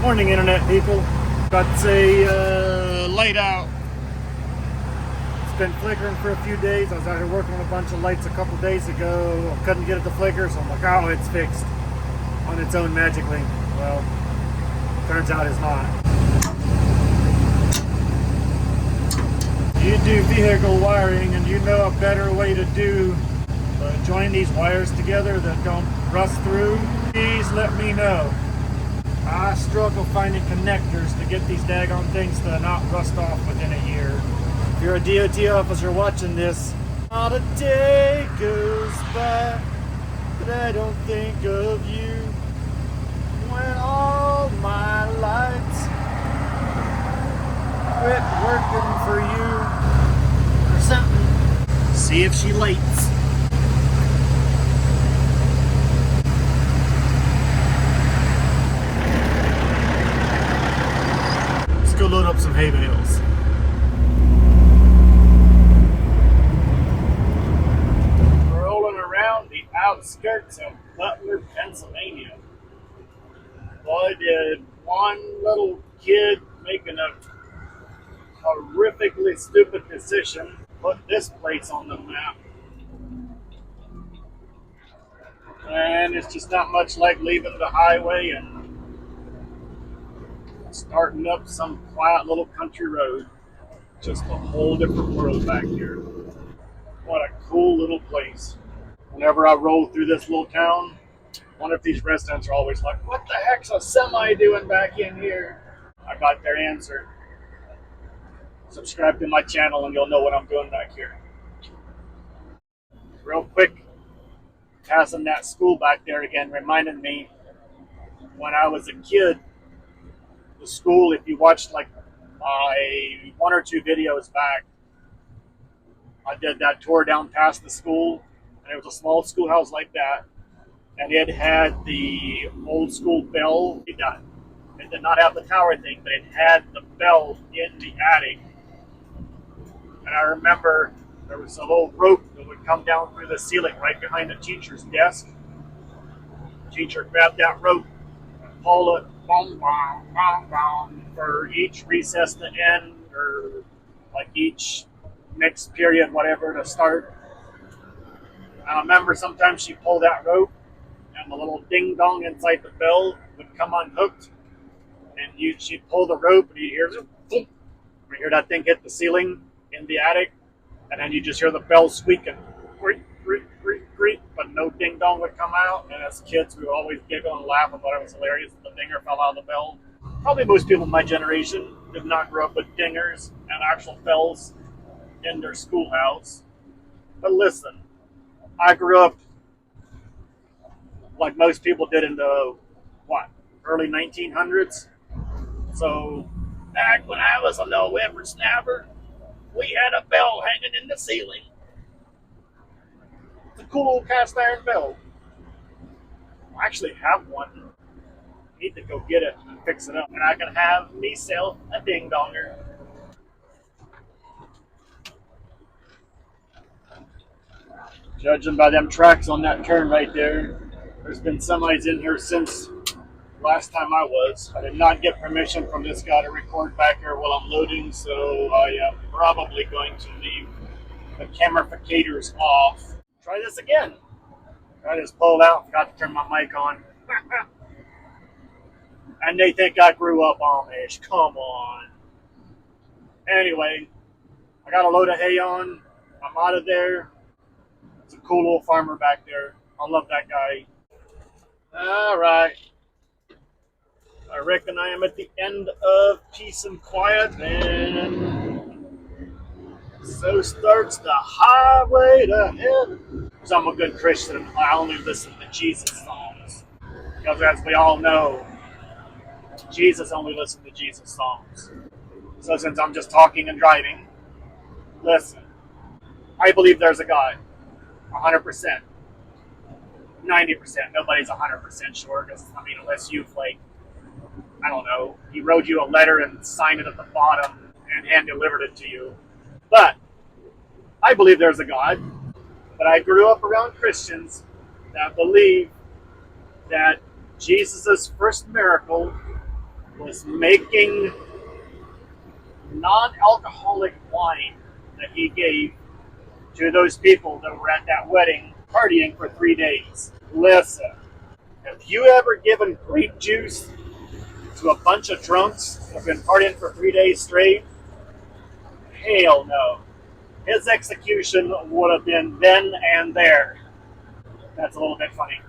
Morning, internet people. Got a light out. It's been flickering for a few days. I was out here working on a bunch of lights a couple days ago. I couldn't get it to flicker, so I'm like, oh, it's fixed on its own magically. Well, turns out it's not. You do vehicle wiring, and you know a better way to do join these wires together that don't rust through. Please let me know. I struggle finding connectors to get these daggone things to not rust off within a year. If you're a DOT officer watching this, not a day goes by that I don't think of you. When all my lights quit working for you or something. See if she lights. Go load up some hay bales. Rolling around the outskirts of Butler, Pennsylvania. Boy, did one little kid making a horrifically stupid decision put this place on the map. And it's just not much like leaving the highway and starting up some quiet little country road. Just a whole different world back here. What a cool little place. Whenever I roll through this little town, one of these residents are always like, what the heck's a semi doing back in here? I got their answer. Subscribe to my channel and you'll know what I'm doing back here. Real quick, passing that school back there again reminded me when I was a kid, the school, if you watched like my one or two videos back, I did that tour down past the school, and it was a small schoolhouse like that, and it had the old school bell. It did not have the tower thing, but it had the bell in the attic. And I remember there was a little rope that would come down through the ceiling right behind the teacher's desk. The teacher grabbed that rope and pulled it, boom, boom, boom, boom, for each recess to end, or like each next period, whatever, to start. I remember sometimes she pulled that rope and the little ding dong inside the bell would come unhooked, and she'd pull the rope and you'd hear boom, you hear that thing hit the ceiling in the attic, and then you just hear the bell squeaking, creak, creak, creak, creak, but no ding dong would come out. And as kids, we would always giggle and laugh and thought it was hilarious that the dinger fell out of the bell. Probably most people in my generation did not grow up with dingers and actual bells in their schoolhouse. But listen, I grew up like most people did in the, early 1900s. So back when I was a little whippersnapper, we had a bell hanging in the ceiling. It's a cool old cast iron bell. I actually have one. I need to go get it and fix it up, and I can have myself a ding donger. Judging by them tracks on that turn right there, there's been semis in here since last time I was. I did not get permission from this guy to record back here while I'm loading, so I am probably going to leave the camerificators off. Try this again. I just pulled out, forgot to turn my mic on. And they think I grew up Amish. Come on. Anyway, I got a load of hay on. I'm out of there. It's a cool little farmer back there. I love that guy. All right. I reckon I am at the end of peace and quiet, and so starts the highway to heaven. Because I'm a good Christian, I only listen to Jesus songs. Because as we all know, Jesus only listened to Jesus songs. So since I'm just talking and driving, listen, I believe there's a God. 100%. 90%. Nobody's 100% sure, because, unless you've, I don't know, he wrote you a letter and signed it at the bottom and hand delivered it to you. But I believe there's a God. But I grew up around Christians that believe that Jesus' first miracle was making non-alcoholic wine that he gave to those people that were at that wedding partying for 3 days. Listen, have you ever given grape juice to a bunch of drunks that have been partying for 3 days straight? Hell no. His execution would have been then and there. That's a little bit funny.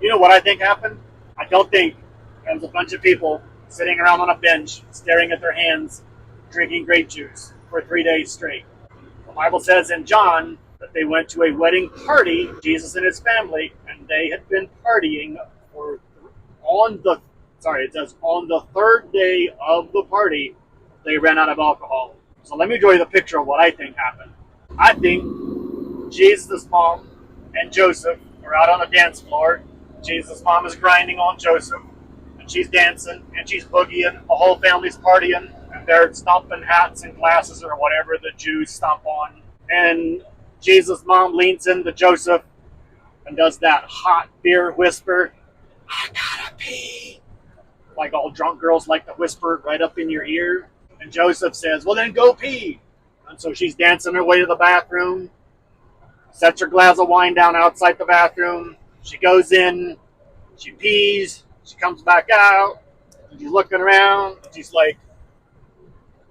You know what I think happened? I don't think there was a bunch of people sitting around on a bench, staring at their hands, drinking grape juice for 3 days straight. The Bible says in John that they went to a wedding party, Jesus and his family, and they had been partying for it says on the third day of the party, they ran out of alcohol. So let me draw you the picture of what I think happened. I think Jesus' mom and Joseph are out on a dance floor. Jesus' mom is grinding on Joseph, and she's dancing, and she's boogieing. The whole family's partying, and they're stomping hats and glasses or whatever the Jews stomp on. And Jesus' mom leans into Joseph and does that hot beer whisper, "I gotta pee." Like all drunk girls like to whisper right up in your ear. And Joseph says, "Well, then go pee." And so she's dancing her way to the bathroom, sets her glass of wine down outside the bathroom. She goes in, she pees, she comes back out, and she's looking around, and she's like,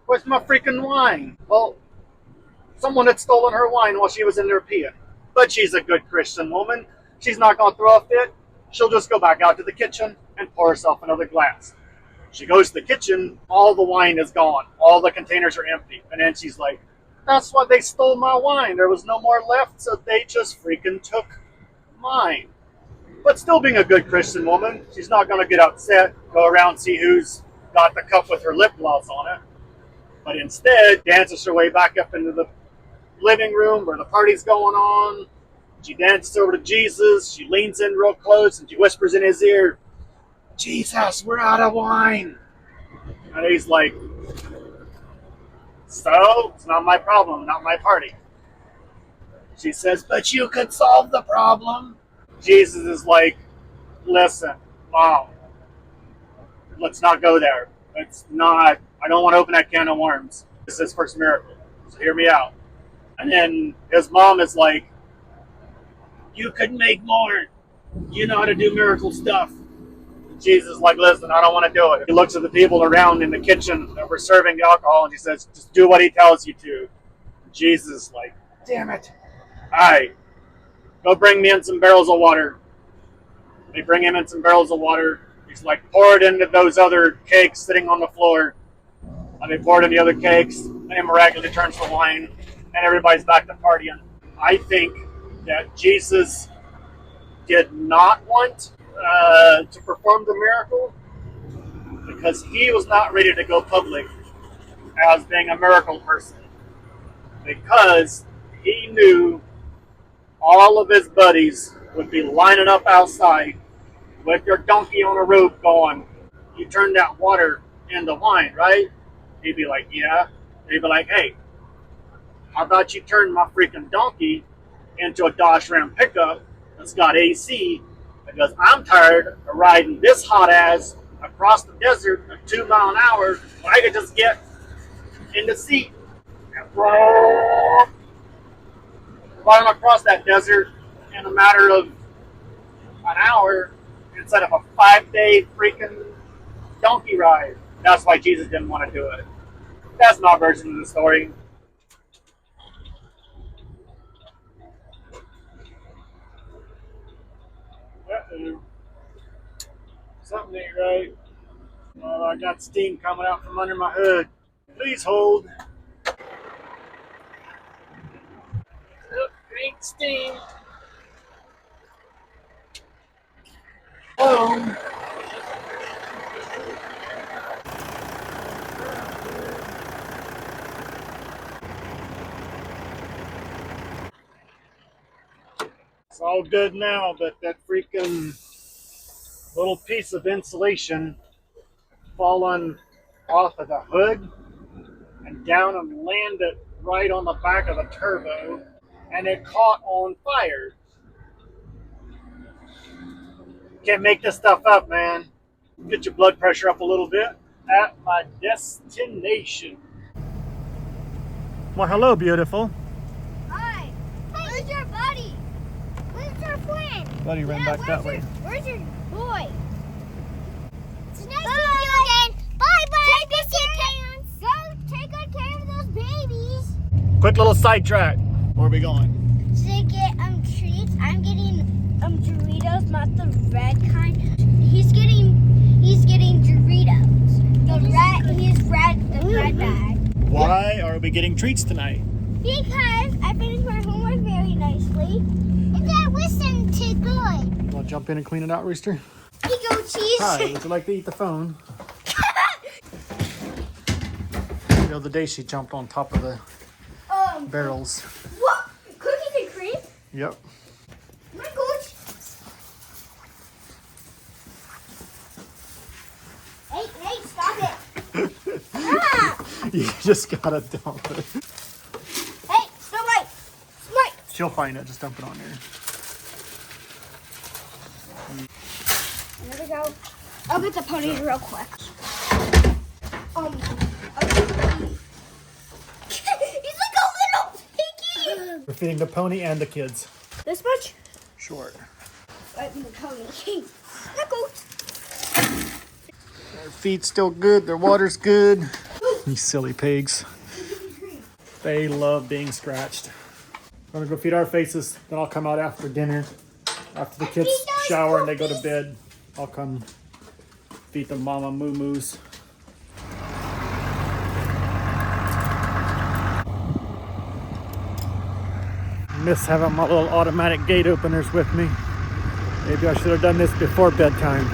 "Where's my freaking wine?" Well, someone had stolen her wine while she was in there peeing. But she's a good Christian woman. She's not going to throw a fit. She'll just go back out to the kitchen and pour herself another glass. She goes to the kitchen, all the wine is gone. All the containers are empty. And then she's like, "That's why they stole my wine. There was no more left, so they just freaking took mine." But still being a good Christian woman, she's not going to get upset, go around see who's got the cup with her lip gloss on it. But instead, dances her way back up into the living room where the party's going on. She dances over to Jesus. She leans in real close and she whispers in his ear, "Jesus, we're out of wine." And he's like, "So, it's not my problem, not my party." She says, "But you could solve the problem." Jesus is like, "Listen, Mom, let's not go there. I don't want to open that can of worms. This is his first miracle, so hear me out." And then his mom is like, "You could make more. You know how to do miracle stuff." Jesus is like, "Listen, I don't want to do it." He looks at the people around in the kitchen that were serving alcohol and he says, "Just do what he tells you to." Jesus is like, "Damn it. All right, go bring me in some barrels of water." They bring him in some barrels of water. He's like, "Pour it into those other cakes sitting on the floor." And they pour it in the other cakes, and it miraculously turns to wine, and everybody's back to partying. I think that Jesus did not want to perform the miracle because he was not ready to go public as being a miracle person, because he knew all of his buddies would be lining up outside with their donkey on a rope going, "You turned that water into wine, right?" He'd be like, "Yeah." They'd be like, "Hey, how about you turn my freaking donkey into a Dodge Ram pickup that's got AC, because I'm tired of riding this hot ass across the desert at 2 miles an hour when I could just get in the seat and ride across that desert in a matter of an hour instead of a 5-day freaking donkey ride." That's why Jesus didn't want to do it. That's my version of the story. Uh-oh. Something ain't right. I got steam coming out from under my hood. Please hold. Oh, ain't steam. Boom. It's all good now, but that freaking little piece of insulation fallen off of the hood and down and landed right on the back of the turbo, and it caught on fire. Can't make this stuff up, man. Get your blood pressure up a little bit. at my destination. Well, hello, beautiful. Hi. Where's your buddy? Where's your friend? Buddy ran back that way. Where's your boy? It's nice to meet you again. Bye-bye. Take good care of those babies. Quick little sidetrack. Where are we going? To get treats. I'm getting Doritos, not the red kind. He's getting Doritos. The red bag. Why are we getting treats tonight? Because I finished my homework very nicely. And I listened to good. You want to jump in and clean it out, Rooster? Here you go, cheese. Hi, would you like to eat the phone? You know, the day she jumped on top of the barrels. What? Cookies and cream? Yep. My gosh. Hey, stop it. Stop. You just gotta dump it. Hey, Smite. She'll find it. Just dump it on there. There we go. I'll get the ponies real quick. He's like a little piggy. We're feeding the pony and the kids. This much? Sure. Right in the pony. My goat. Their feet's still good. Their water's good. These silly pigs. They love being scratched. I'm gonna go feed our faces. Then I'll come out after dinner. After the kids shower and they go to bed, I'll come feed the mama moo-moos. Miss having my little automatic gate openers with me. Maybe I should have done this before bedtime.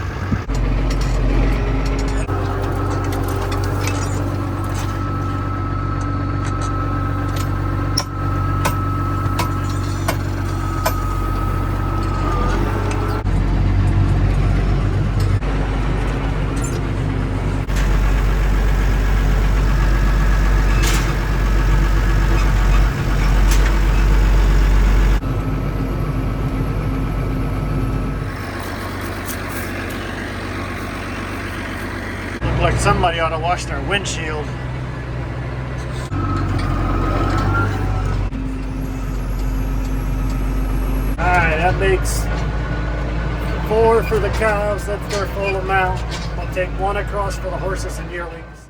Like somebody ought to wash their windshield. Alright, that makes 4 for the cows. That's their full amount. I'll take 1 across for the horses and yearlings.